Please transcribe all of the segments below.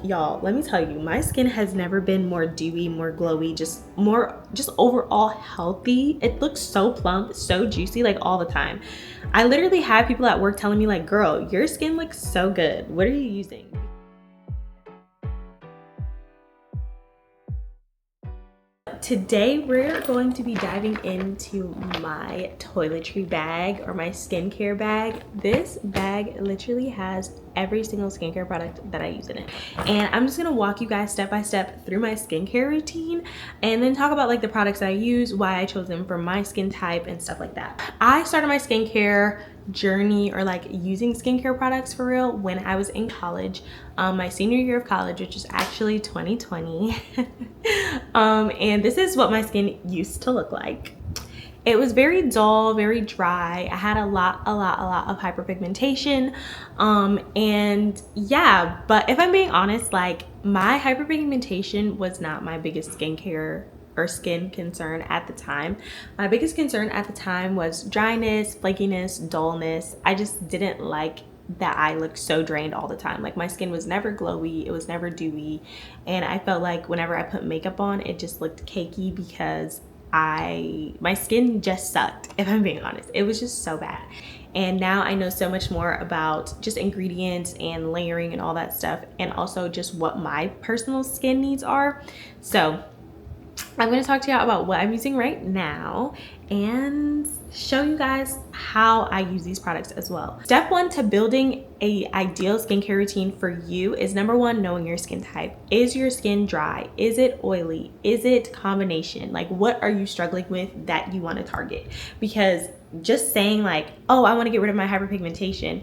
Y'all, let me tell you, my skin has never been more dewy, more glowy, just overall healthy. It looks so plump, so juicy, like all the time. I literally have people at work telling me like, girl, your skin looks so good. What are you using? Today we're going to be diving into my toiletry bag or my skincare bag. This bag literally has every single skincare product that I use in it, and I'm just gonna walk you guys step by step through my skincare routine and then talk about like the products I use, why I chose them for my skin type and stuff like that. I started my skincare journey or like using skincare products for real when I was in college, my senior year of college, which is actually 2020. And this is what my skin used to look like. It was very dull, very dry. I had a lot of hyperpigmentation. And yeah, but if I'm being honest, like my hyperpigmentation was not my biggest skincare or skin concern at the time. My biggest concern at the time was dryness, flakiness, dullness. I just didn't like that I looked so drained all the time. Like my skin was never glowy, it was never dewy, and I felt like whenever I put makeup on, it just looked cakey because my skin just sucked, if I'm being honest. It was just so bad. And now I know so much more about just ingredients and layering and all that stuff, and also just what my personal skin needs are. So I'm going to talk to y'all about what I'm using right now and show you guys how I use these products as well. Step one to building a ideal skincare routine for you is number one, knowing your skin type. Is your skin dry? Is it oily? Is it combination? Like what are you struggling with that you want to target? Because just saying like, oh, I want to get rid of my hyperpigmentation,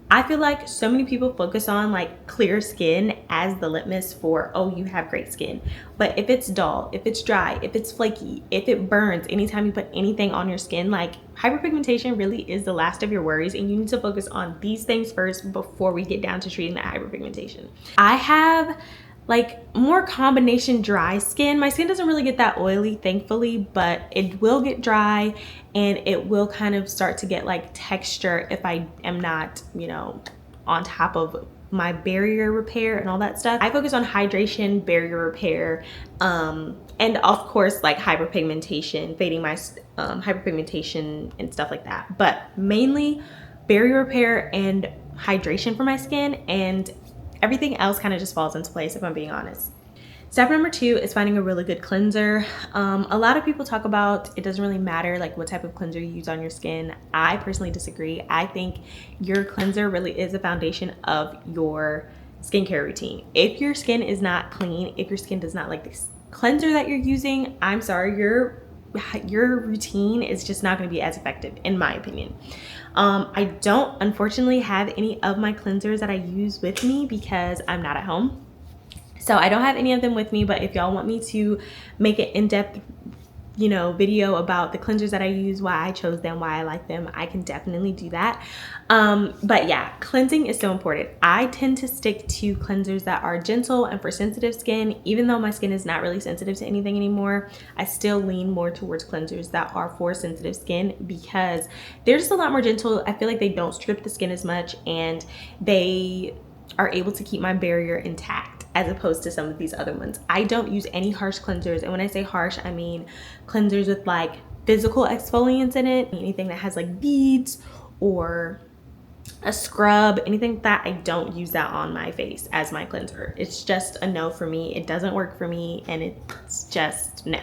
I feel like so many people focus on like clear skin as the litmus for, oh, you have great skin. But if it's dull, if it's dry, if it's flaky, if it burns anytime you put anything on your skin, like hyperpigmentation really is the last of your worries, and you need to focus on these things first before we get down to treating that hyperpigmentation. I have like more combination dry skin. My skin doesn't really get that oily, thankfully, but it will get dry and it will kind of start to get like texture if I am not, you know, on top of my barrier repair and all that stuff. I focus on hydration, barrier repair, and of course like hyperpigmentation, fading my hyperpigmentation and stuff like that. But mainly barrier repair and hydration for my skin, and everything else kind of just falls into place if I'm being honest. Step number two is finding a really good cleanser. A lot of people talk about it doesn't really matter like what type of cleanser you use on your skin. I personally disagree. I think your cleanser really is the foundation of your skincare routine. If your skin is not clean, if your skin does not like this cleanser that you're using, I'm sorry, your routine is just not going to be as effective in my opinion. I don't unfortunately have any of my cleansers that I use with me because I'm not at home. So I don't have any of them with me, but if y'all want me to make an in-depth, you know, video about the cleansers that I use, why I chose them, why I like them, I can definitely do that. But yeah, cleansing is so important. I tend to stick to cleansers that are gentle and for sensitive skin. Even though my skin is not really sensitive to anything anymore, I still lean more towards cleansers that are for sensitive skin because they're just a lot more gentle. I feel like they don't strip the skin as much, and they are able to keep my barrier intact as opposed to some of these other ones. I don't use any harsh cleansers, and when I say harsh, I mean cleansers with like physical exfoliants in it. Anything that has like beads or a scrub, anything like that, I don't use that on my face as my cleanser. It's just a no for me. It doesn't work for me, and it's just no.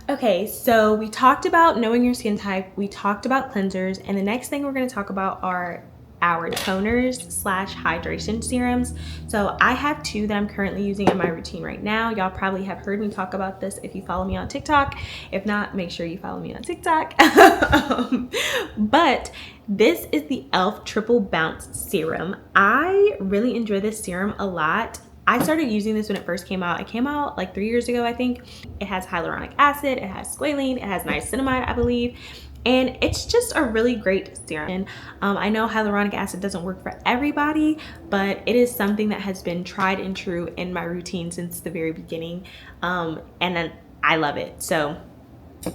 Okay, so we talked about knowing your skin type, we talked about cleansers, and the next thing we're going to talk about are our toners slash hydration serums. So I have two that I'm currently using in my routine right now. Y'all probably have heard me talk about this if you follow me on TikTok. If not, make sure you follow me on TikTok. But this is the e.l.f. Triple Bounce Serum. I really enjoy this serum a lot. I started using this when it first came out. It came out like 3 years ago, I think. It has hyaluronic acid, it has squalene, it has niacinamide, I believe. And it's just a really great serum. I know hyaluronic acid doesn't work for everybody, but it is something that has been tried and true in my routine since the very beginning. And then I love it. So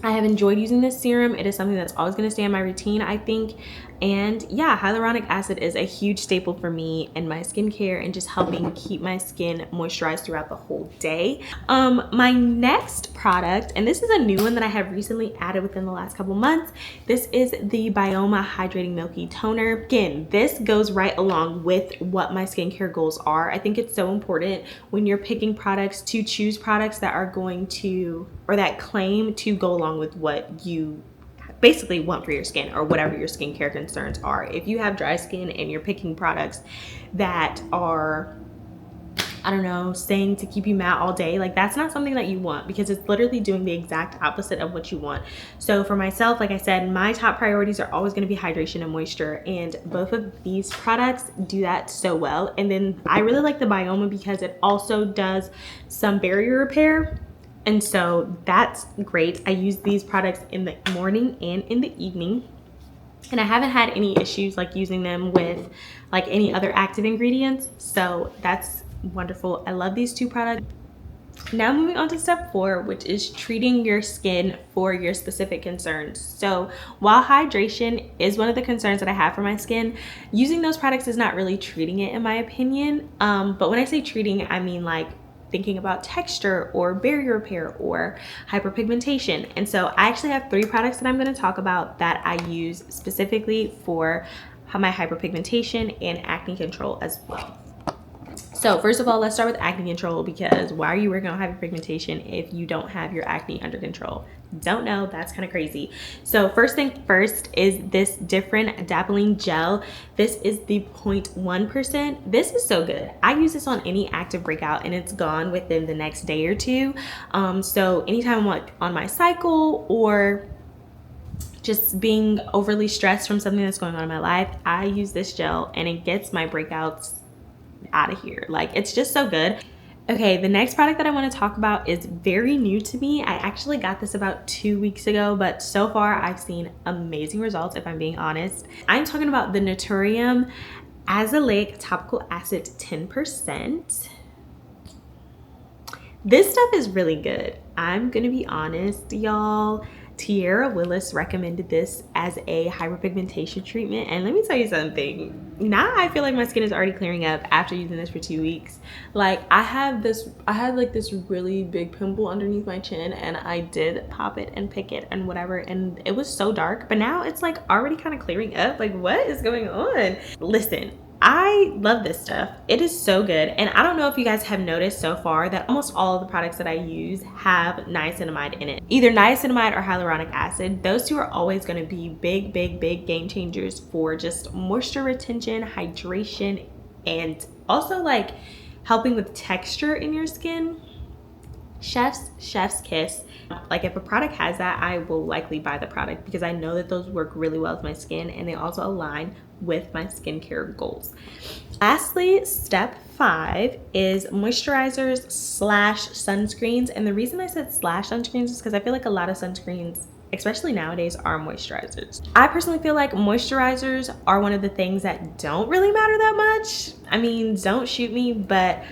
I have enjoyed using this serum. It is something that's always going to stay in my routine, I think. And yeah, hyaluronic acid is a huge staple for me in my skincare and just helping keep my skin moisturized throughout the whole day. My next product, and this is a new one that I have recently added within the last couple months. This is the Byoma Hydrating Milky Toner. Again, this goes right along with what my skincare goals are. I think it's so important when you're picking products to choose products that are going to, or that claim to go along with what you basically want for your skin or whatever your skincare concerns are. If you have dry skin and you're picking products that are, I don't know, saying to keep you matte all day, like that's not something that you want, because it's literally doing the exact opposite of what you want. So for myself, like I said, my top priorities are always going to be hydration and moisture, and both of these products do that so well. And then I really like the Byoma because it also does some barrier repair. And so that's great. I use these products in the morning and in the evening. And I haven't had any issues like using them with like any other active ingredients. So that's wonderful. I love these two products. Now moving on to step 4, which is treating your skin for your specific concerns. So while hydration is one of the concerns that I have for my skin, using those products is not really treating it in my opinion. But when I say treating, I mean like thinking about texture or barrier repair or hyperpigmentation. And so I actually have 3 products that I'm going to talk about that I use specifically for my hyperpigmentation and acne control as well. So first of all, let's start with acne control, because why are you working on hyperpigmentation if you don't have your acne under control? Don't know, that's kind of crazy. So first thing first is this Differin Adapeline Gel. This is the 0.1%. This is so good. I use this on any active breakout and it's gone within the next day or two. So anytime I'm like on my cycle or just being overly stressed from something that's going on in my life, I use this gel and it gets my breakouts out of here. Like, it's just so good. Okay, the next product that I want to talk about is very new to me. I actually got this about 2 weeks ago, but so far I've seen amazing results, if I'm being honest. I'm talking about the Naturium Azelaic Topical Acid 10%. This stuff is really good. I'm gonna be honest, y'all. Tiara Willis recommended this as a hyperpigmentation treatment, and let me tell you something. Now I feel like my skin is already clearing up after using this for 2 weeks. Like I had like this really big pimple underneath my chin, and I did pop it and pick it and whatever, and it was so dark, but now it's like already kind of clearing up. Like, what is going on? Listen, I love this stuff. It is so good. And I don't know if you guys have noticed so far that almost all of the products that I use have niacinamide in it. Either niacinamide or hyaluronic acid. Those two are always going to be big game changers for just moisture retention, hydration, and also like helping with texture in your skin. Chef's kiss. Like if a product has that, I will likely buy the product because I know that those work really well with my skin and they also align with my skincare goals. Lastly, step 5 is moisturizers / sunscreens. And the reason I said / sunscreens is because I feel like a lot of sunscreens, especially nowadays, are moisturizers. I personally feel like moisturizers are one of the things that don't really matter that much. I mean, don't shoot me, but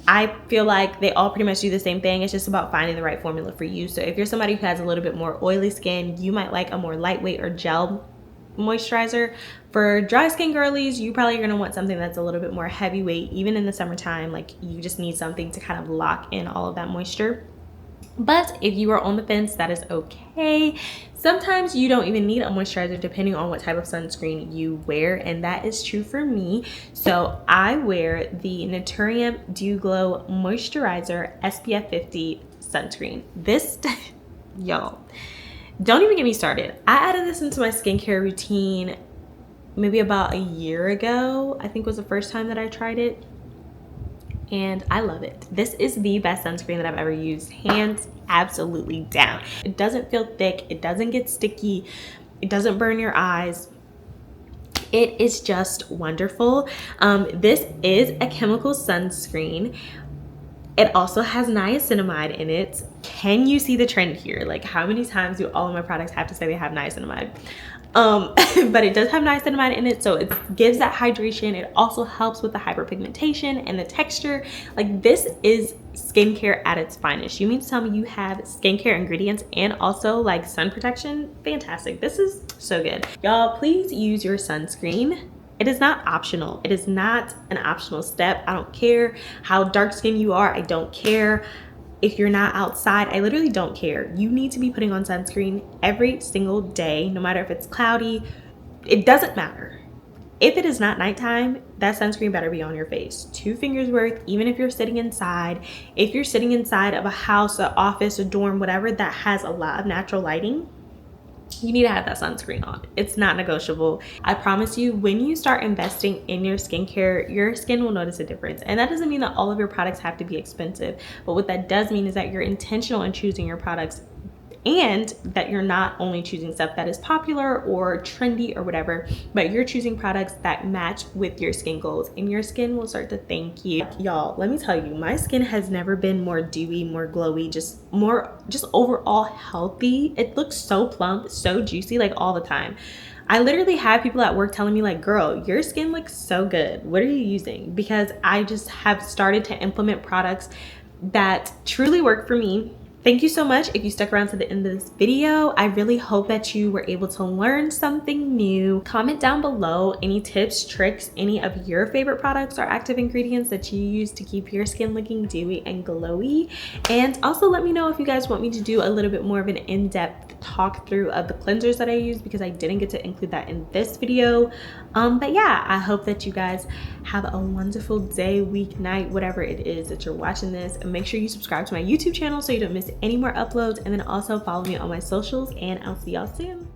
I feel like they all pretty much do the same thing. It's just about finding the right formula for you. So if you're somebody who has a little bit more oily skin, you might like a more lightweight or gel moisturizer. For dry skin girlies, you probably are going to want something that's a little bit more heavyweight. Even in the summertime, like you just need something to kind of lock in all of that moisture. But if you are on the fence, that is okay. Sometimes you don't even need a moisturizer depending on what type of sunscreen you wear, and that is true for me. So I wear the Naturium Dew Glow Moisturizer SPF 50 sunscreen. This, y'all, don't even get me started. I added this into my skincare routine maybe about a year ago. I think was the first time that I tried it. And I love it. This is the best sunscreen that I've ever used, hands absolutely down. It doesn't feel thick, it doesn't get sticky, it doesn't burn your eyes. It is just wonderful. This is a chemical sunscreen. It also has niacinamide in it. Can you see the trend here? Like, how many times do all of my products have to say they have niacinamide? But it does have niacinamide in it, so it gives that hydration. It also helps with the hyperpigmentation and the texture. Like, this is skincare at its finest. You mean to tell me you have skincare ingredients and also like sun protection? Fantastic. This is so good. Y'all, please use your sunscreen. It is not optional. It is not an optional step. I don't care how dark skinned you are. I don't care if you're not outside. I literally don't care. You need to be putting on sunscreen every single day, no matter if it's cloudy. It doesn't matter. If it is not nighttime, that sunscreen better be on your face. 2 fingers worth, even if you're sitting inside. If you're sitting inside of a house, an office, a dorm, whatever that has a lot of natural lighting, you need to have that sunscreen on. It's not negotiable. I promise you, when you start investing in your skincare, your skin will notice a difference. And that doesn't mean that all of your products have to be expensive, but what that does mean is that you're intentional in choosing your products, and that you're not only choosing stuff that is popular or trendy or whatever, but you're choosing products that match with your skin goals, and your skin will start to thank you. Y'all, let me tell you, my skin has never been more dewy, more glowy, just overall healthy. It looks so plump, so juicy, like all the time. I literally have people at work telling me like, girl, your skin looks so good. What are you using? Because I just have started to implement products that truly work for me. Thank you so much if you stuck around to the end of this video. I really hope that you were able to learn something new. Comment down below any tips, tricks, any of your favorite products or active ingredients that you use to keep your skin looking dewy and glowy. And also let me know if you guys want me to do a little bit more of an in-depth talk through of the cleansers that I use, because I didn't get to include that in this video. But yeah, I hope that you guys have a wonderful day, week, night, whatever it is that you're watching this. And make sure you subscribe to my YouTube channel so you don't miss any more uploads, and then also follow me on my socials, and I'll see y'all soon.